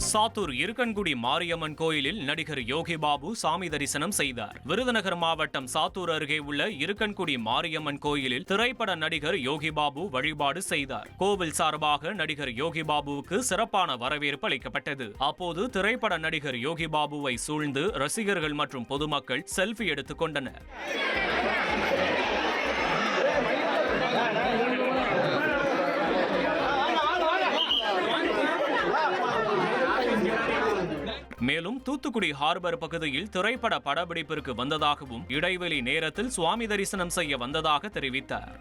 சாத்தூர் இருக்கன்குடி மாரியம்மன் கோயிலில் நடிகர் யோகி பாபு சாமி தரிசனம் செய்தார். விருதுநகர் மாவட்டம் சாத்தூர் அருகே உள்ள இருக்கன்குடி மாரியம்மன் கோயிலில் திரைப்பட நடிகர் யோகி பாபு வழிபாடு செய்தார். கோவில் சார்பாக நடிகர் யோகி பாபுவுக்கு சிறப்பான வரவேற்பு அளிக்கப்பட்டது. அப்போது திரைப்பட நடிகர் யோகி பாபுவை சூழ்ந்து ரசிகர்கள் மற்றும் பொதுமக்கள் செல்ஃபி எடுத்துக் கொண்டனர். மேலும் தூத்துக்குடி ஹார்பர் பகுதியில் திரைப்பட படப்பிடிப்பிற்கு வந்ததாகவும் இடைவெளி நேரத்தில் சுவாமி தரிசனம் செய்ய வந்ததாக தெரிவித்தார்.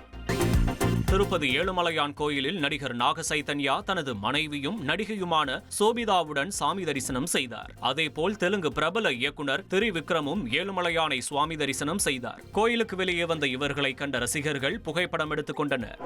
திருப்பதி ஏழுமலையான் கோயிலில் நடிகர் நாக சைதன்யா தனது மனைவியும் நடிகையுமான சோபிதாவுடன் சாமி தரிசனம் செய்தார். அதேபோல் தெலுங்கு பிரபல இயக்குனர் திரிவிக்ரமும் ஏழுமலையானை சுவாமி தரிசனம் செய்தார். கோயிலுக்கு வெளியே வந்த இவர்களை கண்ட ரசிகர்கள் புகைப்படம் எடுத்துக் கொண்டனர்.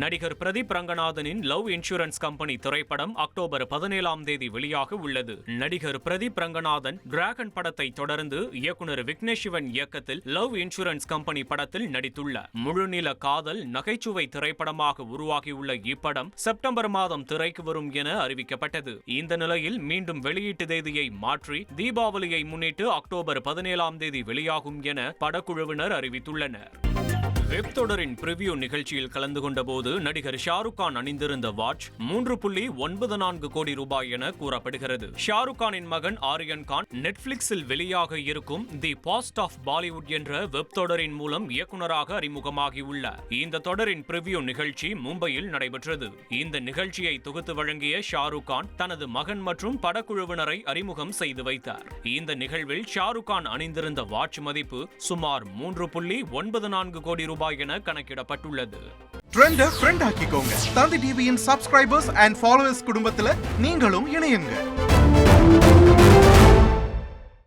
நடிகர் பிரதீப் ரங்கநாதனின் லவ் இன்சூரன்ஸ் கம்பெனி திரைப்படம் அக்டோபர் 17ஆம் தேதி வெளியாக உள்ளது. நடிகர் பிரதீப் ரங்கநாதன் டிராகன் படத்தை தொடர்ந்து இயக்குனர் விக்னேஷ் சிவன் இயக்கத்தில் லவ் இன்சூரன்ஸ் கம்பெனி படத்தில் நடித்துள்ளார். முழுநில காதல் நகைச்சுவை திரைப்படமாக உருவாகியுள்ள இப்படம் செப்டம்பர் மாதம் திரைக்கு வரும் என அறிவிக்கப்பட்டது. இந்த நிலையில் மீண்டும் வெளியீட்டு தேதியை மாற்றி தீபாவளியை முன்னிட்டு அக்டோபர் 17ஆம் தேதி வெளியாகும் என படக்குழுவினர் அறிவித்துள்ளனர். வெப் தொடரின் பிரிவியூ நிகழ்ச்சியில் கலந்து கொண்ட போது நடிகர் ஷாருக் கான் அணிந்திருந்த வாட்ச் 3.94 கோடி ரூபாய் என கூறப்படுகிறது. ஷாருக் கானின் மகன் ஆரியன் கான் நெட்ஃபிளிக்ஸில் வெளியாக இருக்கும் தி பாஸ்ட் ஆஃப் பாலிவுட் என்ற வெப் தொடரின் மூலம் இயக்குநராக அறிமுகமாகியுள்ளார். இந்த தொடரின் பிரிவியூ நிகழ்ச்சி மும்பையில் நடைபெற்றது. இந்த நிகழ்ச்சியை தொகுத்து வழங்கிய ஷாருக் கான் தனது மகன் மற்றும் படக்குழுவினரை அறிமுகம் செய்து வைத்தார். இந்த நிகழ்வில் ஷாருக் கான் அணிந்திருந்த வாட்ச் மதிப்பு சுமார் 3.94 கோடி ரூபாய் என கணக்கிடப்பட்டுள்ளது. ட்ரெண்ட ஃப்ரெண்ட் ஆக்கிக்கோங்க. தந்தி டிவியின் சப்ஸ்கிரைபர்ஸ் அண்ட் ஃபாலோவர்ஸ் குடும்பத்துல நீங்களும் இணையுங்க.